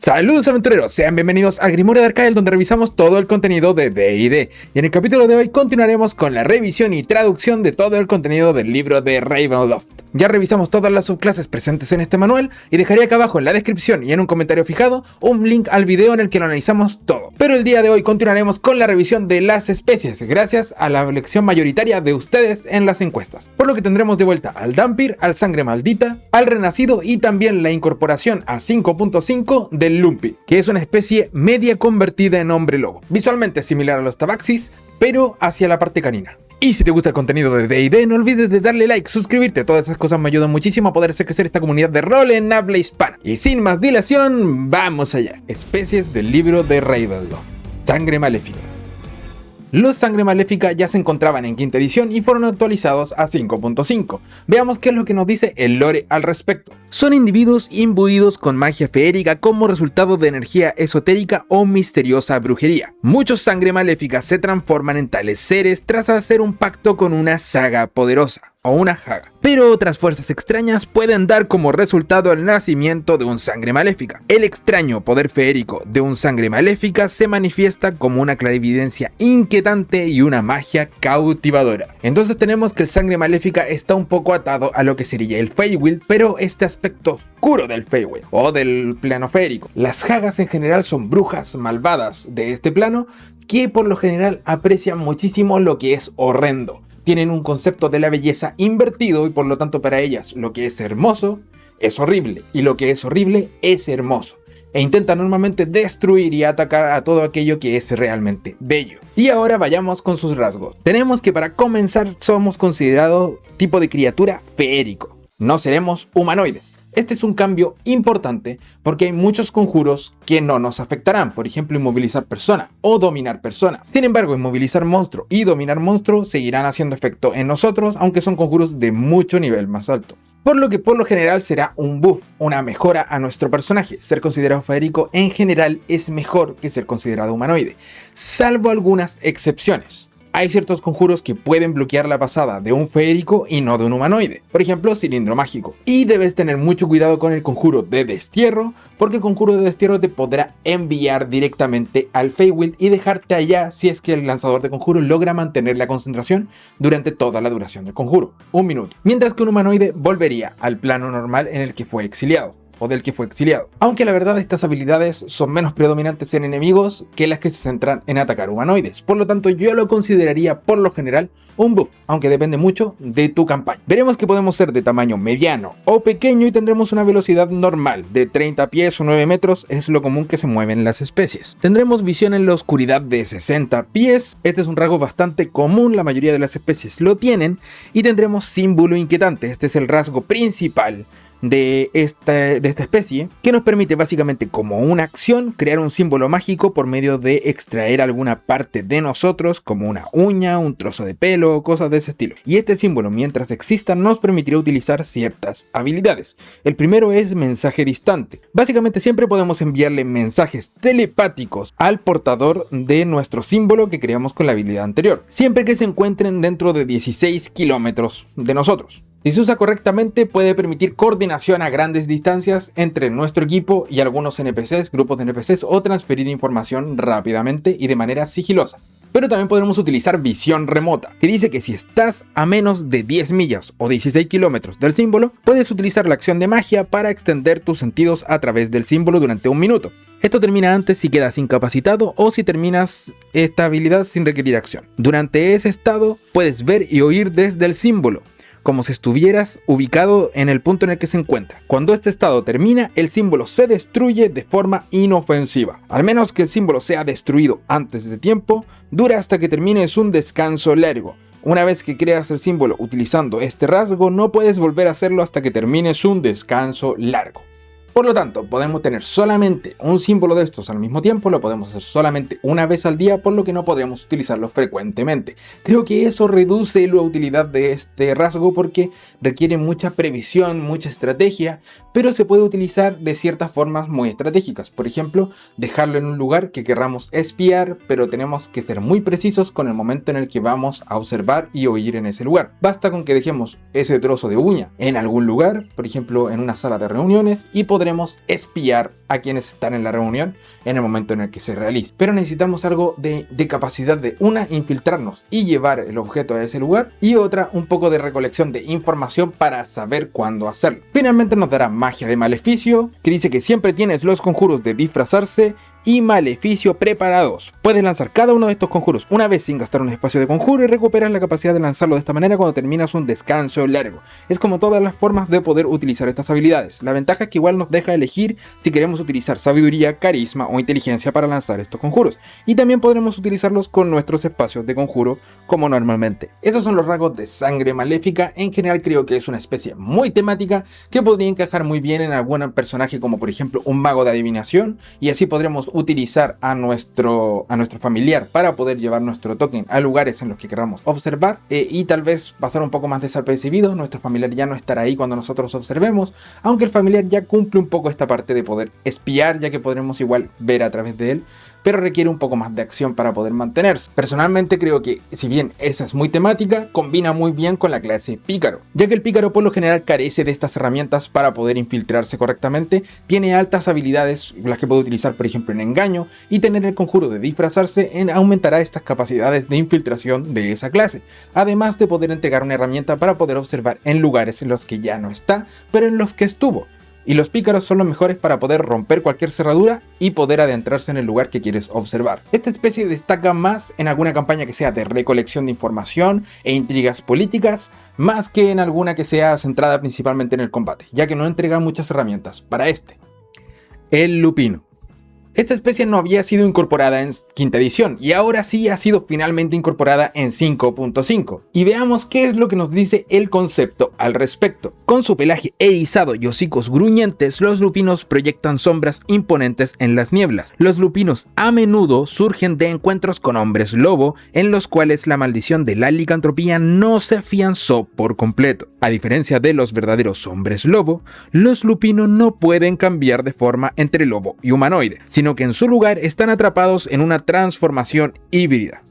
Saludos aventureros, sean bienvenidos a Grimoire de Arcael, donde revisamos todo el contenido de D&D. Y en el capítulo de hoy continuaremos con la revisión y traducción de todo el contenido del libro de Ravenloft. Ya revisamos todas las subclases presentes en este manual y dejaré acá abajo en la descripción y en un comentario fijado un link al video en el que lo analizamos todo. Pero el día de hoy continuaremos con la revisión de las especies, gracias a la elección mayoritaria de ustedes en las encuestas. Por lo que tendremos de vuelta al Dhampir, al Sangre Maldita, al Renacido y también la incorporación a 5.5 del Lumpy, que es una especie media convertida en hombre lobo. Visualmente similar a los Tabaxis, pero hacia la parte canina. Y si te gusta el contenido de D&D, no olvides de darle like, suscribirte, todas esas cosas me ayudan muchísimo a poder hacer crecer esta comunidad de rol en habla hispana. Y sin más dilación, vamos allá. Especies del libro de Ravenloft. Sangre Maléfica. Los Sangre Maléfica ya se encontraban en quinta edición y fueron actualizados a 5.5. Veamos qué es lo que nos dice el lore al respecto. Son individuos imbuidos con magia feérica como resultado de energía esotérica o misteriosa brujería. Muchos Sangre Maléfica se transforman en tales seres tras hacer un pacto con una saga poderosa o una haga. Pero otras fuerzas extrañas pueden dar como resultado el nacimiento de un Sangre Maléfica. El extraño poder feérico de un Sangre Maléfica se manifiesta como una clarividencia inquietante y una magia cautivadora. Entonces tenemos que el Sangre Maléfica está un poco atado a lo que sería el Feywild, pero este aspecto oscuro del Feywild o del plano feérico. Las hagas en general son brujas malvadas de este plano que por lo general aprecian muchísimo lo que es horrendo. Tienen un concepto de la belleza invertido y por lo tanto para ellas lo que es hermoso es horrible y lo que es horrible es hermoso. E intentan normalmente destruir y atacar a todo aquello que es realmente bello. Y ahora vayamos con sus rasgos. Tenemos que para comenzar somos considerados tipo de criatura feérico. No seremos humanoides. Este es un cambio importante porque hay muchos conjuros que no nos afectarán, por ejemplo inmovilizar persona o dominar persona. Sin embargo, inmovilizar monstruo y dominar monstruo seguirán haciendo efecto en nosotros, aunque son conjuros de mucho nivel más alto. Por lo que por lo general será un buff, una mejora a nuestro personaje. Ser considerado feérico en general es mejor que ser considerado humanoide, salvo algunas excepciones. Hay ciertos conjuros que pueden bloquear la pasada de un feérico y no de un humanoide. Por ejemplo, cilindro mágico. Y debes tener mucho cuidado con el conjuro de destierro, porque el conjuro de destierro te podrá enviar directamente al Feywild y dejarte allá si es que el lanzador de conjuro logra mantener la concentración durante toda la duración del conjuro, 1 minuto. Mientras que un humanoide volvería al plano normal en el que fue exiliado. O del que fue exiliado. Aunque la verdad estas habilidades son menos predominantes en enemigos que las que se centran en atacar humanoides. Por lo tanto yo lo consideraría por lo general un buff, aunque depende mucho de tu campaña. Veremos que podemos ser de tamaño mediano o pequeño y tendremos una velocidad normal de 30 pies o 9 metros, es lo común que se mueven las especies. Tendremos visión en la oscuridad de 60 pies, este es un rasgo bastante común, la mayoría de las especies lo tienen, y tendremos símbolo inquietante, este es el rasgo principal de esta especie, que nos permite básicamente como una acción crear un símbolo mágico por medio de extraer alguna parte de nosotros como una uña, un trozo de pelo, cosas de ese estilo. Y este símbolo mientras exista nos permitirá utilizar ciertas habilidades. El primero es mensaje distante. Básicamente siempre podemos enviarle mensajes telepáticos al portador de nuestro símbolo que creamos con la habilidad anterior, siempre que se encuentren dentro de 16 kilómetros de nosotros. Si se usa correctamente puede permitir coordinación a grandes distancias entre nuestro equipo y algunos NPCs, grupos de NPCs o transferir información rápidamente y de manera sigilosa. Pero también podremos utilizar visión remota, que dice que si estás a menos de 10 millas o 16 kilómetros del símbolo, puedes utilizar la acción de magia para extender tus sentidos a través del símbolo durante 1 minuto. Esto termina antes si quedas incapacitado o si terminas esta habilidad sin requerir acción. Durante ese estado puedes ver y oír desde el símbolo, como si estuvieras ubicado en el punto en el que se encuentra. Cuando este estado termina, el símbolo se destruye de forma inofensiva. Al menos que el símbolo sea destruido antes de tiempo, dura hasta que termines un descanso largo. Una vez que creas el símbolo utilizando este rasgo, no puedes volver a hacerlo hasta que termines un descanso largo. Por lo tanto, podemos tener solamente un símbolo de estos al mismo tiempo, lo podemos hacer solamente una vez al día, por lo que no podremos utilizarlo frecuentemente. Creo que eso reduce la utilidad de este rasgo porque requiere mucha previsión, mucha estrategia, pero se puede utilizar de ciertas formas muy estratégicas. Por ejemplo, dejarlo en un lugar que querramos espiar, pero tenemos que ser muy precisos con el momento en el que vamos a observar y oír en ese lugar. Basta con que dejemos ese trozo de uña en algún lugar, por ejemplo en una sala de reuniones, y podemos podremos espiar a quienes están en la reunión en el momento en el que se realice. Pero necesitamos algo de capacidad de, una, infiltrarnos y llevar el objeto a ese lugar, y otra, un poco de recolección de información para saber cuándo hacerlo. Finalmente nos dará magia de maleficio, que dice que siempre tienes los conjuros de disfrazarse y maleficio preparados. Puedes lanzar cada uno de estos conjuros una vez sin gastar un espacio de conjuro y recuperas la capacidad de lanzarlo de esta manera cuando terminas un descanso largo. Es como todas las formas de poder utilizar estas habilidades. La ventaja es que igual nos deja elegir si queremos utilizar sabiduría, carisma o inteligencia para lanzar estos conjuros, y también podremos utilizarlos con nuestros espacios de conjuro como normalmente. Esos son los rasgos de sangre maléfica. En general creo que es una especie muy temática que podría encajar muy bien en algún personaje como por ejemplo un mago de adivinación, y así podremos utilizar a nuestro familiar para poder llevar nuestro token a lugares en los que queramos observar, y tal vez pasar un poco más desapercibido. Nuestro familiar ya no estará ahí cuando nosotros observemos, aunque el familiar ya cumple un poco esta parte de poder espiar, ya que podremos igual ver a través de él, pero requiere un poco más de acción para poder mantenerse. Personalmente creo que, si bien esa es muy temática, combina muy bien con la clase pícaro, ya que el pícaro por lo general carece de estas herramientas para poder infiltrarse correctamente. Tiene altas habilidades, las que puede utilizar por ejemplo en engaño, y tener el conjuro de disfrazarse aumentará estas capacidades de infiltración de esa clase, además de poder entregar una herramienta para poder observar en lugares en los que ya no está, pero en los que estuvo. Y los pícaros son los mejores para poder romper cualquier cerradura y poder adentrarse en el lugar que quieres observar. Esta especie destaca más en alguna campaña que sea de recolección de información e intrigas políticas, más que en alguna que sea centrada principalmente en el combate, ya que no entrega muchas herramientas para este. El lupino. Esta especie no había sido incorporada en quinta edición, y ahora sí ha sido finalmente incorporada en 5.5. Y veamos qué es lo que nos dice el concepto al respecto. Con su pelaje erizado y hocicos gruñentes, los lupinos proyectan sombras imponentes en las nieblas. Los lupinos a menudo surgen de encuentros con hombres lobo, en los cuales la maldición de la licantropía no se afianzó por completo. A diferencia de los verdaderos hombres lobo, los lupinos no pueden cambiar de forma entre lobo y humanoide, sino que en su lugar están atrapados en una transformación híbrida.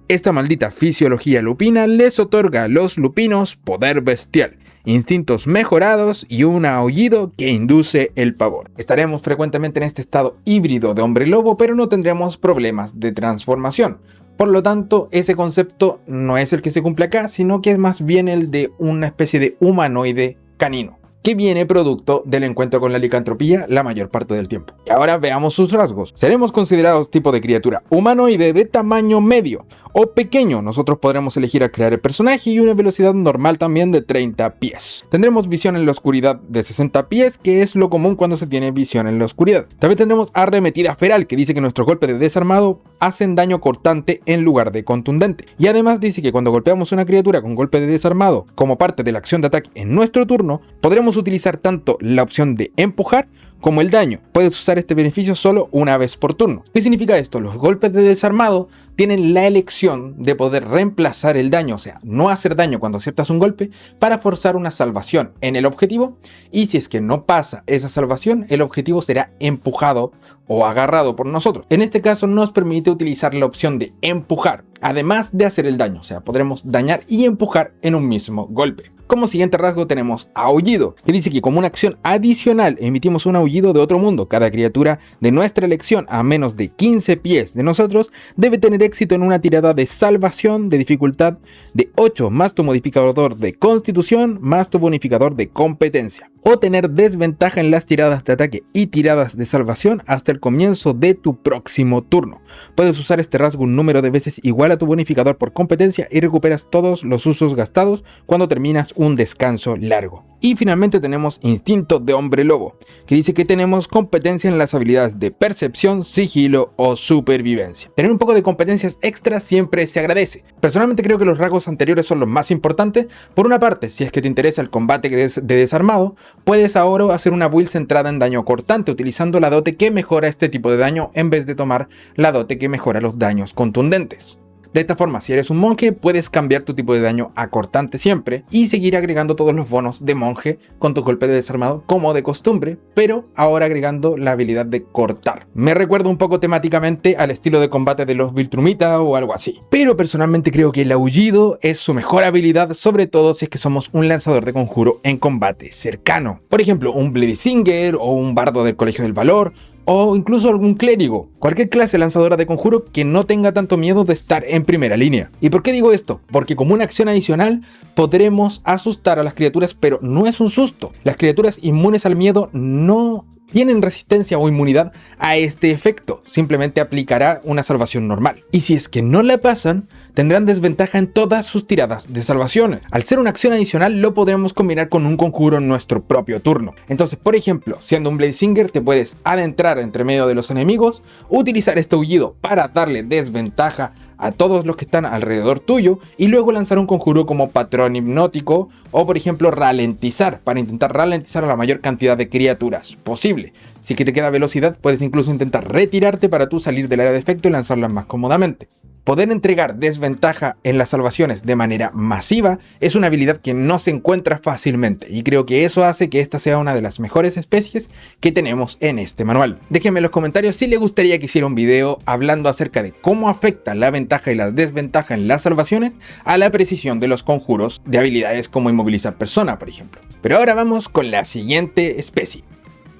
Esta maldita fisiología lupina les otorga a los lupinos poder bestial, instintos mejorados y un aullido que induce el pavor. Estaremos frecuentemente en este estado híbrido de hombre lobo, pero no tendremos problemas de transformación. Por lo tanto, ese concepto no es el que se cumple acá, sino que es más bien el de una especie de humanoide canino, que viene producto del encuentro con la licantropía la mayor parte del tiempo. Y ahora veamos sus rasgos. Seremos considerados tipo de criatura humanoide de tamaño medio o pequeño. Nosotros podremos elegir a crear el personaje, y una velocidad normal también de 30 pies. Tendremos visión en la oscuridad de 60 pies, que es lo común cuando se tiene visión en la oscuridad. También tendremos arremetida feral, que dice que nuestros golpes de desarmado hacen daño cortante en lugar de contundente. Y además dice que cuando golpeamos una criatura con golpe de desarmado como parte de la acción de ataque en nuestro turno, podremos utilizar tanto la opción de empujar como el daño. Puedes usar este beneficio solo una vez por turno. ¿Qué significa esto? Los golpes de desarmado tienen la elección de poder reemplazar el daño, o sea, no hacer daño cuando aciertas un golpe, para forzar una salvación en el objetivo, y si es que no pasa esa salvación, el objetivo será empujado o agarrado por nosotros. En este caso nos permite utilizar la opción de empujar, además de hacer el daño, o sea, podremos dañar y empujar en un mismo golpe. Como siguiente rasgo tenemos aullido, que dice que como una acción adicional emitimos un aullido de otro mundo. Cada criatura de nuestra elección a menos de 15 pies de nosotros debe tener éxito en una tirada de salvación de dificultad de 8 más tu modificador de constitución más tu bonificador de competencia, o tener desventaja en las tiradas de ataque y tiradas de salvación hasta el comienzo de tu próximo turno. Puedes usar este rasgo un número de veces igual a tu bonificador por competencia y recuperas todos los usos gastados cuando terminas un descanso largo. Y finalmente tenemos instinto de hombre lobo, que dice que tenemos competencia en las habilidades de percepción, sigilo o supervivencia. Tener un poco de competencias extras siempre se agradece. Personalmente creo que los rasgos anteriores son los más importantes. Por una parte, si es que te interesa el combate de desarmado, puedes ahora hacer una build centrada en daño cortante, utilizando la dote que mejora este tipo de daño en vez de tomar la dote que mejora los daños contundentes. De esta forma, si eres un monje, puedes cambiar tu tipo de daño a cortante siempre y seguir agregando todos los bonos de monje con tu golpe de desarmado como de costumbre, pero ahora agregando la habilidad de cortar. Me recuerda un poco temáticamente al estilo de combate de los Viltrumita o algo así. Pero personalmente creo que el aullido es su mejor habilidad, sobre todo si es que somos un lanzador de conjuro en combate cercano. Por ejemplo, un Bleedsinger o un bardo del Colegio del Valor, o incluso algún clérigo, cualquier clase lanzadora de conjuro que no tenga tanto miedo de estar en primera línea. ¿Y por qué digo esto? Porque como una acción adicional podremos asustar a las criaturas, pero no es un susto. Las criaturas inmunes al miedo no tienen resistencia o inmunidad a este efecto, simplemente aplicará una salvación normal. Y si es que no la pasan, tendrán desventaja en todas sus tiradas de salvación. Al ser una acción adicional, lo podremos combinar con un conjuro en nuestro propio turno. Entonces, por ejemplo, siendo un Bleedsinger, te puedes adentrar entre medio de los enemigos, utilizar este aullido para darle desventaja a todos los que están alrededor tuyo y luego lanzar un conjuro como patrón hipnótico o por ejemplo ralentizar para intentar ralentizar a la mayor cantidad de criaturas posible. Si es que te queda velocidad, puedes incluso intentar retirarte para tú salir del área de efecto y lanzarlas más cómodamente. Poder entregar desventaja en las salvaciones de manera masiva es una habilidad que no se encuentra fácilmente y creo que eso hace que esta sea una de las mejores especies que tenemos en este manual. Déjenme en los comentarios si les gustaría que hiciera un video hablando acerca de cómo afecta la ventaja y la desventaja en las salvaciones a la precisión de los conjuros de habilidades como inmovilizar persona, por ejemplo. Pero ahora vamos con la siguiente especie,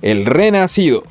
el renacido.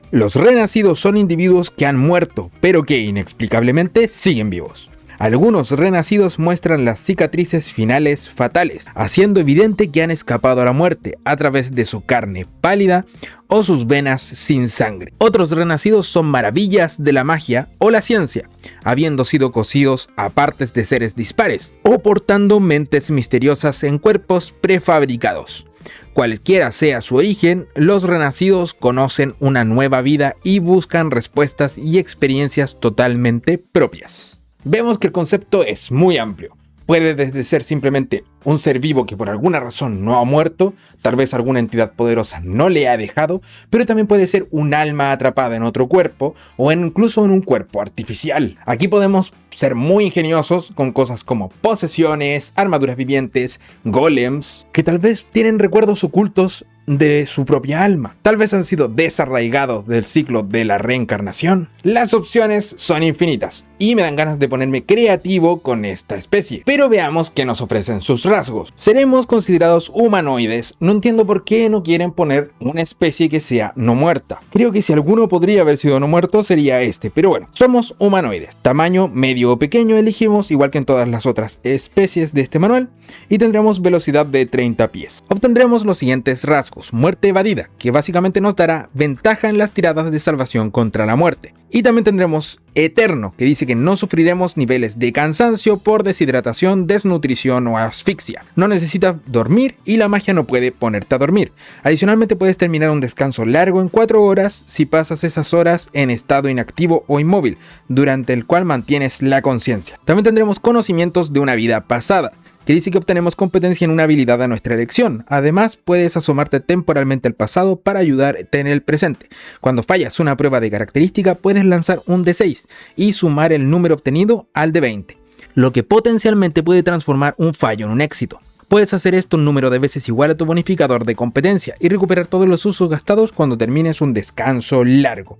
Los renacidos son individuos que han muerto, pero que inexplicablemente siguen vivos. Algunos renacidos muestran las cicatrices finales fatales, haciendo evidente que han escapado a la muerte a través de su carne pálida o sus venas sin sangre. Otros renacidos son maravillas de la magia o la ciencia, habiendo sido cosidos a partes de seres dispares o portando mentes misteriosas en cuerpos prefabricados. Cualquiera sea su origen, los renacidos conocen una nueva vida y buscan respuestas y experiencias totalmente propias. Vemos que el concepto es muy amplio. Puede desde ser simplemente un ser vivo que por alguna razón no ha muerto, tal vez alguna entidad poderosa no le ha dejado, pero también puede ser un alma atrapada en otro cuerpo o incluso en un cuerpo artificial. Aquí podemos ser muy ingeniosos con cosas como posesiones, armaduras vivientes, golems, que tal vez tienen recuerdos ocultos de su propia alma. Tal vez han sido desarraigados del ciclo de la reencarnación. Las opciones son infinitas y me dan ganas de ponerme creativo con esta especie. Pero veamos qué nos ofrecen sus rasgos. Seremos considerados humanoides. No entiendo por qué no quieren poner una especie que sea no muerta. Creo que si alguno podría haber sido no muerto sería este, pero bueno, somos humanoides. Tamaño medio o pequeño elegimos, igual que en todas las otras especies de este manual, y tendremos velocidad de 30 pies. Obtendremos los siguientes rasgos. Muerte evadida, que básicamente nos dará ventaja en las tiradas de salvación contra la muerte. Y también tendremos eterno, que dice que no sufriremos niveles de cansancio por deshidratación, desnutrición o asfixia. No necesitas dormir y la magia no puede ponerte a dormir. Adicionalmente puedes terminar un descanso largo en 4 horas si pasas esas horas en estado inactivo o inmóvil, durante el cual mantienes la conciencia. También tendremos conocimientos de una vida pasada, que dice que obtenemos competencia en una habilidad a nuestra elección. Además, puedes asomarte temporalmente al pasado para ayudarte en el presente. Cuando fallas una prueba de característica, puedes lanzar un D6 y sumar el número obtenido al de 20, lo que potencialmente puede transformar un fallo en un éxito. Puedes hacer esto un número de veces igual a tu bonificador de competencia y recuperar todos los usos gastados cuando termines un descanso largo.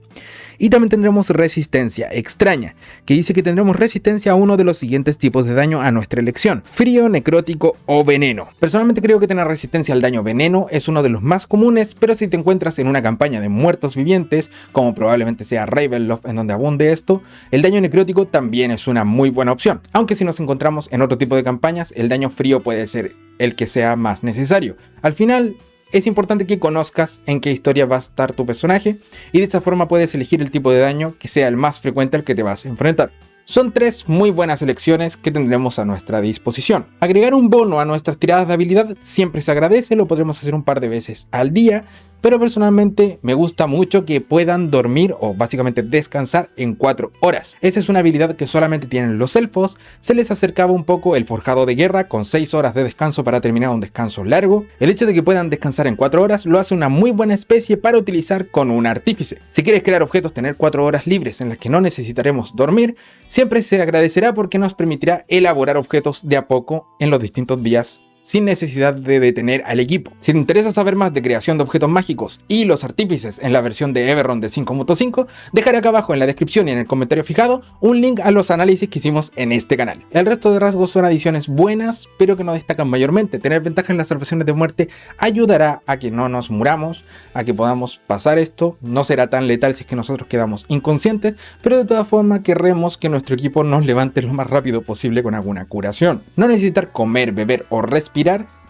Y también tendremos resistencia extraña, que dice que tendremos resistencia a uno de los siguientes tipos de daño a nuestra elección: frío, necrótico o veneno. Personalmente creo que tener resistencia al daño veneno es uno de los más comunes, pero si te encuentras en una campaña de muertos vivientes, como probablemente sea Ravenloft en donde abunde esto, el daño necrótico también es una muy buena opción. Aunque si nos encontramos en otro tipo de campañas, el daño frío puede ser el que sea más necesario. Al final, es importante que conozcas en qué historia va a estar tu personaje y de esta forma puedes elegir el tipo de daño que sea el más frecuente al que te vas a enfrentar. Son 3 muy buenas elecciones que tendremos a nuestra disposición. Agregar un bono a nuestras tiradas de habilidad siempre se agradece, lo podremos hacer un par de veces al día, pero personalmente me gusta mucho que puedan dormir o básicamente descansar en 4 horas. Esa es una habilidad que solamente tienen los elfos. Se les acercaba un poco el forjado de guerra con 6 horas de descanso para terminar un descanso largo. El hecho de que puedan descansar en 4 horas lo hace una muy buena especie para utilizar con un artífice. Si quieres crear objetos, tener 4 horas libres en las que no necesitaremos dormir, siempre se agradecerá porque nos permitirá elaborar objetos de a poco en los distintos días sin necesidad de detener al equipo. Si te interesa saber más de creación de objetos mágicos y los artífices en la versión de Eberron de 5.5, dejaré acá abajo en la descripción y en el comentario fijado un link a los análisis que hicimos en este canal. El resto de rasgos son adiciones buenas, pero que no destacan mayormente. Tener ventaja en las salvaciones de muerte ayudará a que no nos muramos, a que podamos pasar esto. No será tan letal si es que nosotros quedamos inconscientes, pero de todas formas querremos que nuestro equipo nos levante lo más rápido posible con alguna curación. No necesitar comer, beber o respirar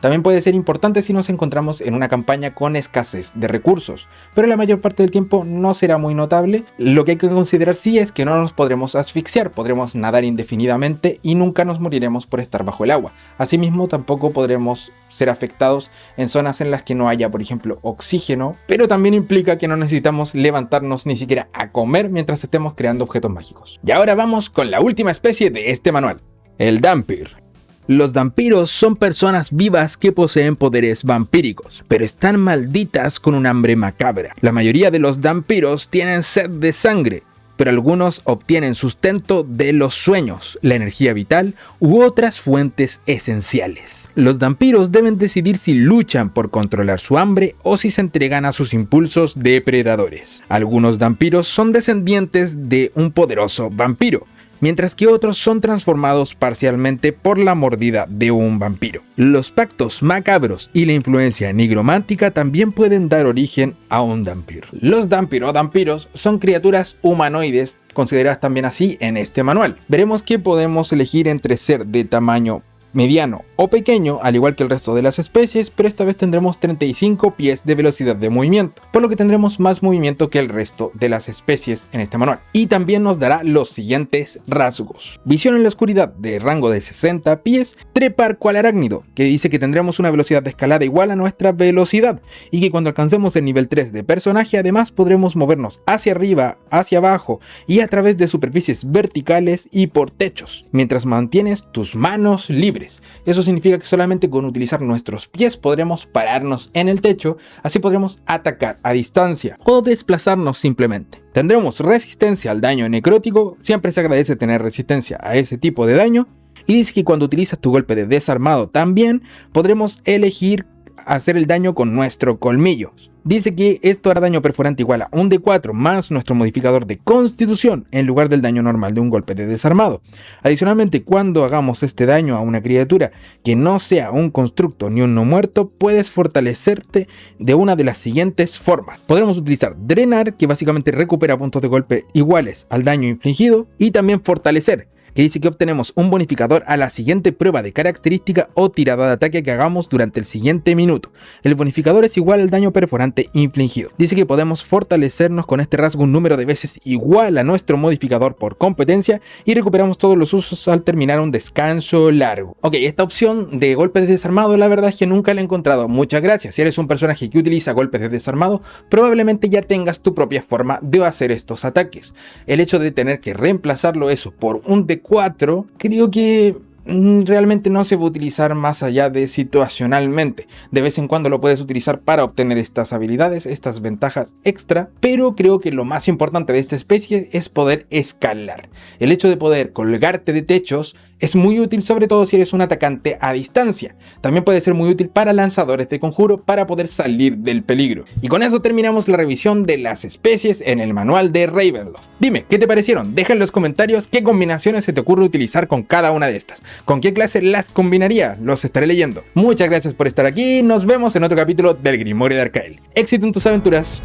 también puede ser importante si nos encontramos en una campaña con escasez de recursos, pero la mayor parte del tiempo no será muy notable. Lo que hay que considerar sí es que no nos podremos asfixiar, podremos nadar indefinidamente y nunca nos moriremos por estar bajo el agua. Asimismo, tampoco podremos ser afectados en zonas en las que no haya, por ejemplo, oxígeno, pero también implica que no necesitamos levantarnos ni siquiera a comer mientras estemos creando objetos mágicos. Y ahora vamos con la última especie de este manual, el Dhampir. Los vampiros son personas vivas que poseen poderes vampíricos, pero están malditas con un hambre macabra. La mayoría de los vampiros tienen sed de sangre, pero algunos obtienen sustento de los sueños, la energía vital u otras fuentes esenciales. Los vampiros deben decidir si luchan por controlar su hambre o si se entregan a sus impulsos depredadores. Algunos vampiros son descendientes de un poderoso vampiro, mientras que otros son transformados parcialmente por la mordida de un vampiro. Los pactos macabros y la influencia nigromántica también pueden dar origen a un Dhampir. Los Dhampir o vampiros son criaturas humanoides, consideradas también así en este manual. Veremos que podemos elegir entre ser de tamaño mediano o pequeño, al igual que el resto de las especies, pero esta vez tendremos 35 pies de velocidad de movimiento, por lo que tendremos más movimiento que el resto de las especies en este manual. Y también nos dará los siguientes rasgos: visión en la oscuridad de rango de 60 pies, trepar cual arácnido, que dice que tendremos una velocidad de escalada igual a nuestra velocidad, y que cuando alcancemos el nivel 3 de personaje además podremos movernos hacia arriba, hacia abajo y a través de superficies verticales y por techos, mientras mantienes tus manos libres. Eso significa que solamente con utilizar nuestros pies podremos pararnos en el techo, así podremos atacar a distancia o desplazarnos simplemente. Tendremos resistencia al daño necrótico, siempre se agradece tener resistencia a ese tipo de daño, y dice que cuando utilizas tu golpe de desarmado también podremos elegir hacer el daño con nuestro colmillo. Dice que esto hará daño perforante igual a un D4 más nuestro modificador de constitución en lugar del daño normal de un golpe de desarmado. Adicionalmente, cuando hagamos este daño a una criatura que no sea un constructo ni un no muerto, puedes fortalecerte de una de las siguientes formas. Podremos utilizar drenar, que básicamente recupera puntos de golpe iguales al daño infligido, y también fortalecer, que dice que obtenemos un bonificador a la siguiente prueba de característica o tirada de ataque que hagamos durante el siguiente minuto. El bonificador es igual al daño perforante infligido. Dice que podemos fortalecernos con este rasgo un número de veces igual a nuestro modificador por competencia y recuperamos todos los usos al terminar un descanso largo. Ok, esta opción de golpes de desarmado la verdad es que nunca la he encontrado. Muchas gracias. Si eres un personaje que utiliza golpes de desarmado, probablemente ya tengas tu propia forma de hacer estos ataques. El hecho de tener que reemplazarlo eso por un D4, creo que realmente no se va a utilizar más allá de situacionalmente. De vez en cuando lo puedes utilizar para obtener estas habilidades, estas ventajas extra, pero creo que lo más importante de esta especie es poder escalar. El hecho de poder colgarte de techos es muy útil, sobre todo si eres un atacante a distancia. También puede ser muy útil para lanzadores de conjuro para poder salir del peligro. Y con eso terminamos la revisión de las especies en el manual de Ravenloft. Dime, ¿qué te parecieron? Deja en los comentarios qué combinaciones se te ocurre utilizar con cada una de estas. ¿Con qué clase las combinaría? Los estaré leyendo. Muchas gracias por estar aquí. Nos vemos en otro capítulo del Grimorio de Arcael. Éxito en tus aventuras.